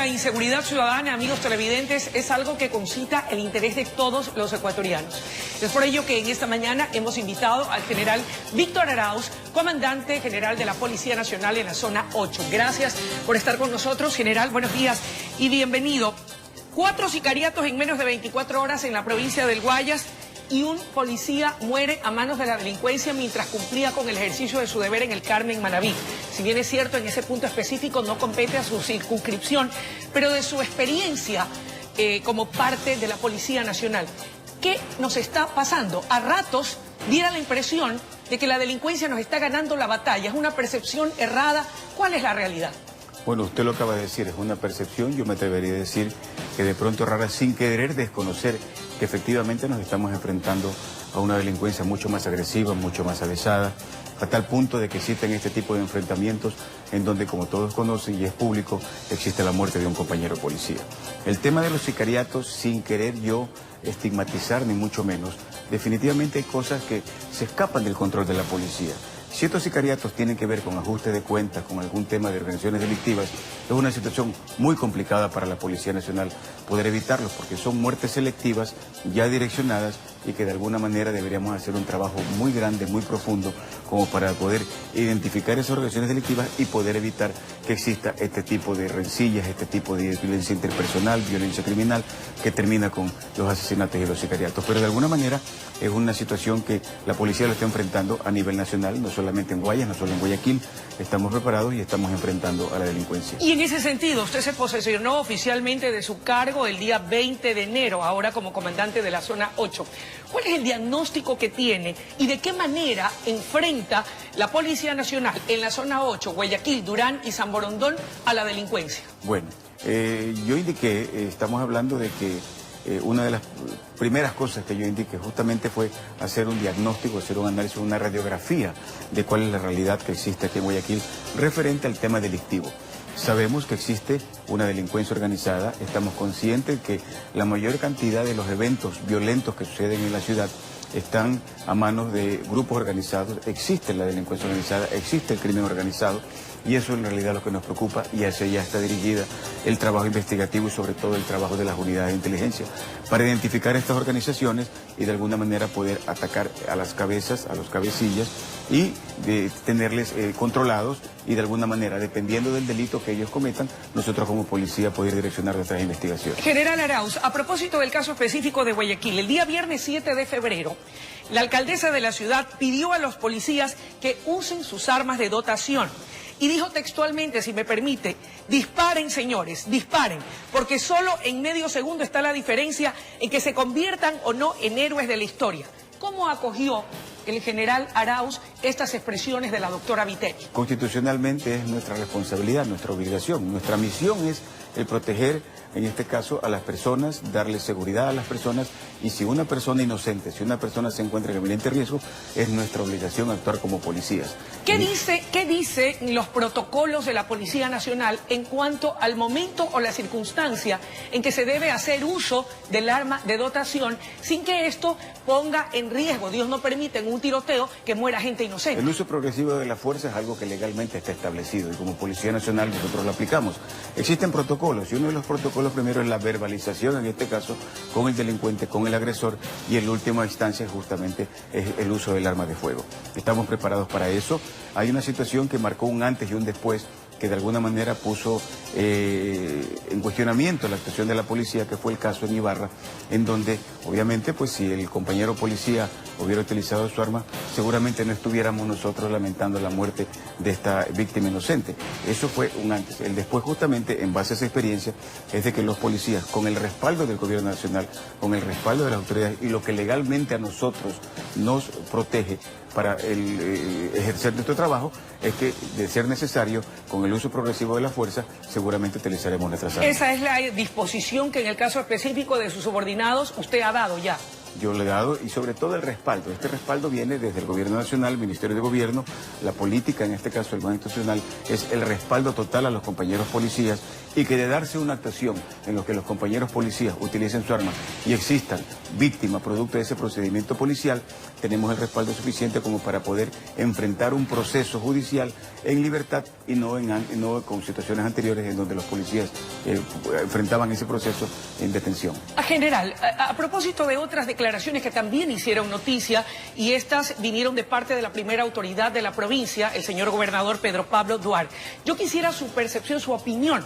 La inseguridad ciudadana, amigos televidentes, es algo que concita el interés de todos los ecuatorianos. Es por ello que en esta mañana hemos invitado al general Víctor Arauz, comandante general de la Policía Nacional en la zona 8. Gracias por estar con nosotros, general. Buenos días y bienvenido. 4 sicariatos en menos de 24 horas en la provincia del Guayas y un policía muere a manos de la delincuencia mientras cumplía con el ejercicio de su deber en el Carmen, Manabí. Si bien es cierto, en ese punto específico no compete a su circunscripción, pero de su experiencia como parte de la Policía Nacional. ¿Qué nos está pasando? A ratos diera la impresión de que la delincuencia nos está ganando la batalla. ¿Es una percepción errada? ¿Cuál es la realidad? Bueno, usted lo acaba de decir, es una percepción, yo me atrevería a decir que de pronto rara, sin querer desconocer que efectivamente nos estamos enfrentando a una delincuencia mucho más agresiva, mucho más avesada, a tal punto de que existen este tipo de enfrentamientos en donde, como todos conocen y es público, existe la muerte de un compañero policía. El tema de los sicariatos, sin querer yo estigmatizar ni mucho menos, definitivamente hay cosas que se escapan del control de la policía. Si estos sicariatos tienen que ver con ajuste de cuentas, con algún tema de organizaciones delictivas, es una situación muy complicada para la Policía Nacional poder evitarlos, porque son muertes selectivas, ya direccionadas, y que de alguna manera deberíamos hacer un trabajo muy grande, muy profundo, como para poder identificar esas organizaciones delictivas y poder evitar que exista este tipo de rencillas, este tipo de violencia interpersonal, violencia criminal, que termina con los asesinatos y los sicariatos. Pero de alguna manera es una situación que la policía lo está enfrentando a nivel nacional, no solamente en Guayas, no solo en Guayaquil. Estamos preparados y estamos enfrentando a la delincuencia. Y en ese sentido, usted se posesionó oficialmente de su cargo el día 20 de enero, ahora como comandante de la zona 8. ¿Cuál es el diagnóstico que tiene y de qué manera enfrenta la Policía Nacional en la zona 8, Guayaquil, Durán y San Borondón a la delincuencia? Bueno, yo indiqué, estamos hablando de que una de las primeras cosas que yo indiqué justamente fue hacer un diagnóstico, hacer un análisis, una radiografía de cuál es la realidad que existe aquí en Guayaquil referente al tema delictivo. Sabemos que existe una delincuencia organizada, estamos conscientes que la mayor cantidad de los eventos violentos que suceden en la ciudad están a manos de grupos organizados, existe la delincuencia organizada, existe el crimen organizado, y eso en realidad es lo que nos preocupa, y hacia allá está dirigida el trabajo investigativo y sobre todo el trabajo de las unidades de inteligencia, para identificar estas organizaciones y de alguna manera poder atacar a las cabezas, a los cabecillas, y de tenerles controlados, y de alguna manera, dependiendo del delito que ellos cometan, nosotros como policía poder direccionar nuestras investigaciones. General Arauz, a propósito del caso específico de Guayaquil, el día viernes 7 de febrero, la alcaldesa de la ciudad pidió a los policías que usen sus armas de dotación. Y dijo textualmente, si me permite, disparen, señores, disparen, porque solo en medio segundo está la diferencia en que se conviertan o no en héroes de la historia. ¿Cómo acogió el general Arauz estas expresiones de la doctora Viteri? Constitucionalmente es nuestra responsabilidad, nuestra obligación. Nuestra misión es el proteger, en este caso, a las personas, darle seguridad a las personas, y si una persona inocente, si una persona se encuentra en eminente riesgo, es nuestra obligación actuar como policías. ¿Qué dicen los protocolos de la Policía Nacional en cuanto al momento o la circunstancia en que se debe hacer uso del arma de dotación sin que esto ponga en riesgo, Dios no permita, en un tiroteo que muera gente inocente? El uso progresivo de la fuerza es algo que legalmente está establecido y como Policía Nacional nosotros lo aplicamos. Existen protocolos y uno de los protocolos primero es la verbalización, en este caso, con el delincuente, con el agresor, y en última instancia justamente es el uso del arma de fuego. Estamos preparados para eso. Hay una situación que marcó un antes y un después, que de alguna manera puso en cuestionamiento la actuación de la policía, que fue el caso en Ibarra, en donde obviamente pues si el compañero policía hubiera utilizado su arma, seguramente no estuviéramos nosotros lamentando la muerte de esta víctima inocente. Eso fue un antes. El después, justamente en base a esa experiencia, es de que los policías, con el respaldo del gobierno nacional, con el respaldo de las autoridades y lo que legalmente a nosotros nos protege para ejercer nuestro trabajo, es que, de ser necesario, con el uso progresivo de la fuerza, seguramente utilizaremos nuestras armas. Esa es la disposición que en el caso específico de sus subordinados usted ha dado ya. Yo le he dado, y sobre todo el respaldo. Este respaldo viene desde el Gobierno Nacional, el Ministerio de Gobierno, la política, en este caso el Banco Institucional, es el respaldo total a los compañeros policías, y que de darse una actuación en la que los compañeros policías utilicen su arma y existan víctimas producto de ese procedimiento policial, tenemos el respaldo suficiente como para poder enfrentar un proceso judicial en libertad y no con situaciones anteriores en donde los policías enfrentaban ese proceso en detención. General, a propósito de otras declaraciones que también hicieron noticia, y estas vinieron de parte de la primera autoridad de la provincia, el señor gobernador Pedro Pablo Duarte, yo quisiera su percepción, su opinión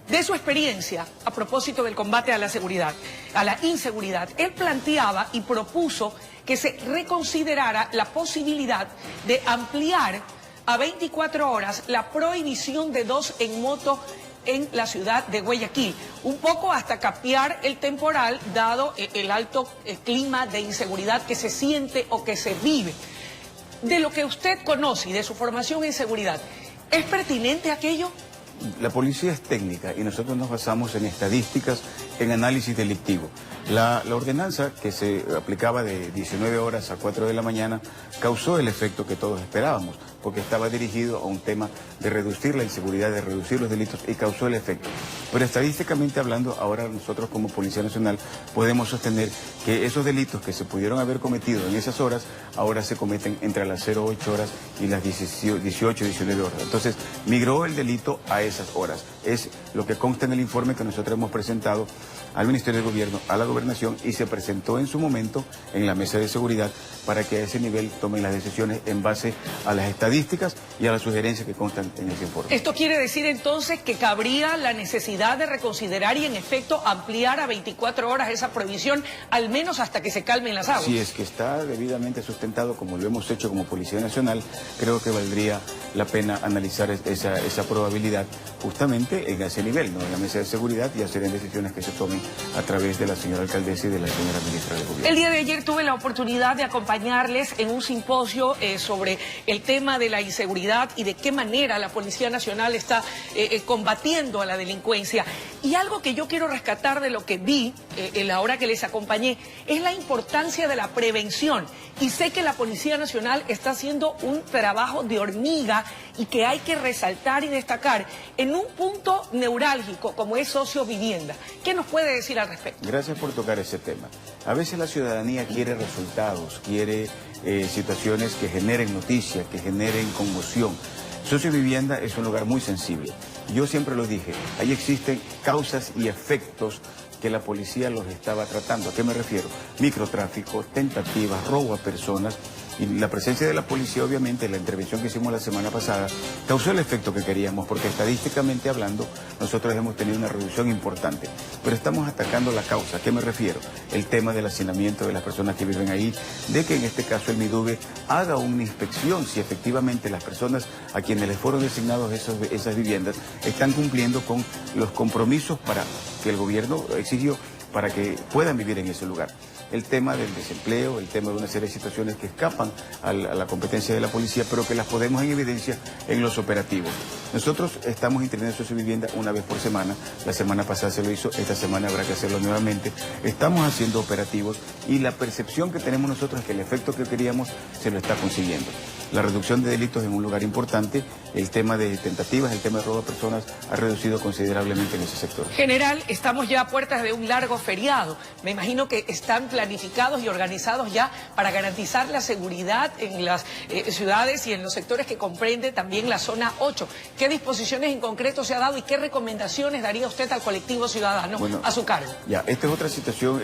de su experiencia a propósito del combate a la seguridad, a la inseguridad. Él planteaba y propuso que se reconsiderara la posibilidad de ampliar a 24 horas la prohibición de 2 en moto en la ciudad de Guayaquil, un poco hasta capear el temporal, dado el alto clima de inseguridad que se siente o que se vive. De lo que usted conoce y de su formación en seguridad, ¿es pertinente aquello? La policía es técnica y nosotros nos basamos en estadísticas, en análisis delictivo. La ordenanza que se aplicaba de 19 horas a 4 de la mañana causó el efecto que todos esperábamos, porque estaba dirigido a un tema de reducir la inseguridad, de reducir los delitos, y causó el efecto. Pero estadísticamente hablando, ahora nosotros como Policía Nacional podemos sostener que esos delitos que se pudieron haber cometido en esas horas, ahora se cometen entre las 08 horas y las 18, 19 horas. Entonces, migró el delito a esas horas. Es lo que consta en el informe que nosotros hemos presentado al Ministerio de Gobierno, a la Gobernación, y se presentó en su momento en la Mesa de Seguridad para que a ese nivel tomen las decisiones en base a las estadísticas y a las sugerencias que constan en ese informe. ¿Esto quiere decir entonces que cabría la necesidad de reconsiderar y en efecto ampliar a 24 horas esa prohibición, al menos hasta que se calmen las aguas? Si es que está debidamente sustentado, como lo hemos hecho como Policía Nacional, creo que valdría la pena analizar esa probabilidad justamente en ese nivel, ¿no? En la Mesa de Seguridad, y hacer decisiones que se tomen a través de la señora alcaldesa y de la señora ministra de Gobierno. El día de ayer tuve la oportunidad de acompañarles en un simposio sobre el tema de la inseguridad y de qué manera la Policía Nacional está combatiendo a la delincuencia. Y algo que yo quiero rescatar de lo que vi en la hora que les acompañé es la importancia de la prevención. Y sé que la Policía Nacional está haciendo un trabajo de hormiga y que hay que resaltar y destacar en un punto neurálgico como es sociovivienda. ¿Qué nos puede decir al respecto? Gracias por tocar ese tema. A veces la ciudadanía quiere resultados, quiere situaciones que generen noticias, que generen conmoción. Sociovivienda es un lugar muy sensible. Yo siempre lo dije, ahí existen causas y efectos que la policía los estaba tratando. ¿A qué me refiero? Microtráfico, tentativas, robo a personas. Y la presencia de la policía, obviamente, la intervención que hicimos la semana pasada, causó el efecto que queríamos, porque estadísticamente hablando, nosotros hemos tenido una reducción importante. Pero estamos atacando la causa. ¿A qué me refiero? El tema del hacinamiento de las personas que viven ahí, de que en este caso el MIDUVE haga una inspección si efectivamente las personas a quienes les fueron designados esas viviendas están cumpliendo con los compromisos para que el gobierno exigió para que puedan vivir en ese lugar. El tema del desempleo, el tema de una serie de situaciones que escapan a la competencia de la policía, pero que las podemos en evidencia en los operativos. Nosotros estamos interviniendo en Sociovivienda una vez por semana. La semana pasada se lo hizo, esta semana habrá que hacerlo nuevamente. Estamos haciendo operativos y la percepción que tenemos nosotros es que el efecto que queríamos se lo está consiguiendo. La reducción de delitos en un lugar importante, el tema de tentativas, el tema de robo a personas ha reducido considerablemente en ese sector. General, estamos ya a puertas de un largo feriado. Me imagino que están planificados y organizados ya para garantizar la seguridad en las ciudades y en los sectores que comprende también la zona 8. ¿Qué disposiciones en concreto se ha dado y qué recomendaciones daría usted al colectivo ciudadano a su cargo? Ya, esta es otra situación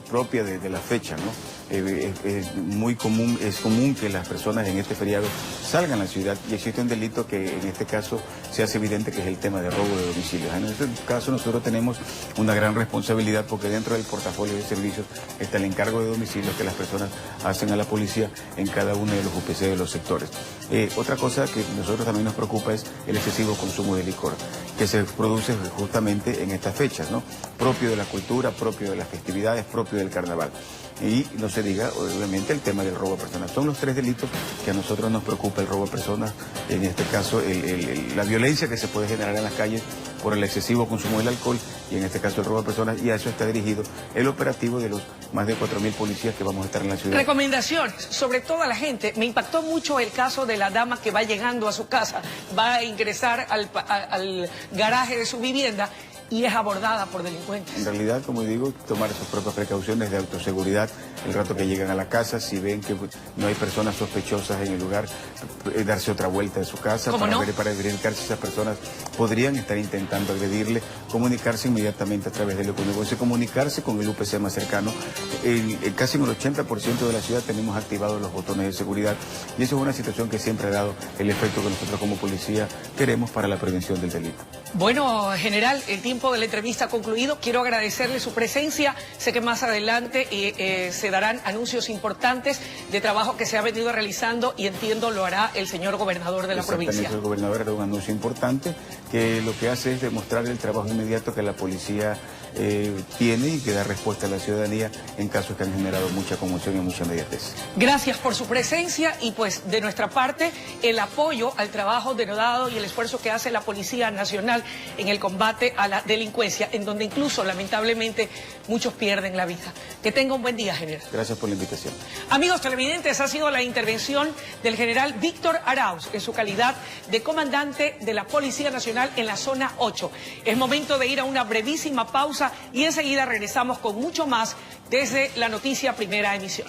propia de la fecha, ¿no? Es común que las personas en este feriado salgan a la ciudad, y existe un delito que en este caso se hace evidente, que es el tema de robo de domicilios. En este caso nosotros tenemos una gran responsabilidad, porque dentro del portafolio de servicios está el encargo de domicilios que las personas hacen a la policía en cada uno de los UPC de los sectores. Otra cosa que a nosotros también nos preocupa es el excesivo consumo de licor, que se produce justamente en estas fechas, ¿no? Propio de la cultura, propio de las festividades, propio del carnaval. Y no se diga, obviamente, el tema del robo a personas. Son los 3 delitos que a nosotros nos preocupa: el robo a personas, en este caso la violencia que se puede generar en las calles por el excesivo consumo del alcohol, y en este caso el robo a personas, y a eso está dirigido el operativo de los más de 4.000 policías que vamos a estar en la ciudad. Recomendaciones, sobre todo a la gente. Me impactó mucho el caso de la dama que va llegando a su casa, va a ingresar al garaje de su vivienda y es abordada por delincuentes. En realidad, como digo, tomar sus propias precauciones de autoseguridad el rato que llegan a la casa. Si ven que no hay personas sospechosas en el lugar, darse otra vuelta de su casa para verificar si esas personas podrían estar intentando agredirle, comunicarse inmediatamente a través del economía, comunicarse con el UPC más cercano. Casi en el 80% de la ciudad tenemos activados los botones de seguridad y eso es una situación que siempre ha dado el efecto que nosotros como policía queremos para la prevención del delito. Bueno, general, el tiempo de la entrevista ha concluido. Quiero agradecerle su presencia. Sé que más adelante se darán anuncios importantes de trabajo que se ha venido realizando y entiendo lo hará el señor gobernador de la provincia. El gobernador hará un anuncio importante que lo que hace es demostrar el trabajo inmediato que la policía tiene y que da respuesta a la ciudadanía en casos que han generado mucha conmoción y mucha inmediatez. Gracias por su presencia y pues de nuestra parte el apoyo al trabajo denodado y el esfuerzo que hace la Policía Nacional en el combate a la delincuencia, en donde incluso lamentablemente muchos pierden la vida. Que tenga un buen día, general. Gracias por la invitación. Amigos televidentes, ha sido la intervención del general Víctor Arauz en su calidad de comandante de la Policía Nacional en la zona 8. Es momento de ir a una brevísima pausa y enseguida regresamos con mucho más desde la noticia Primera Emisión.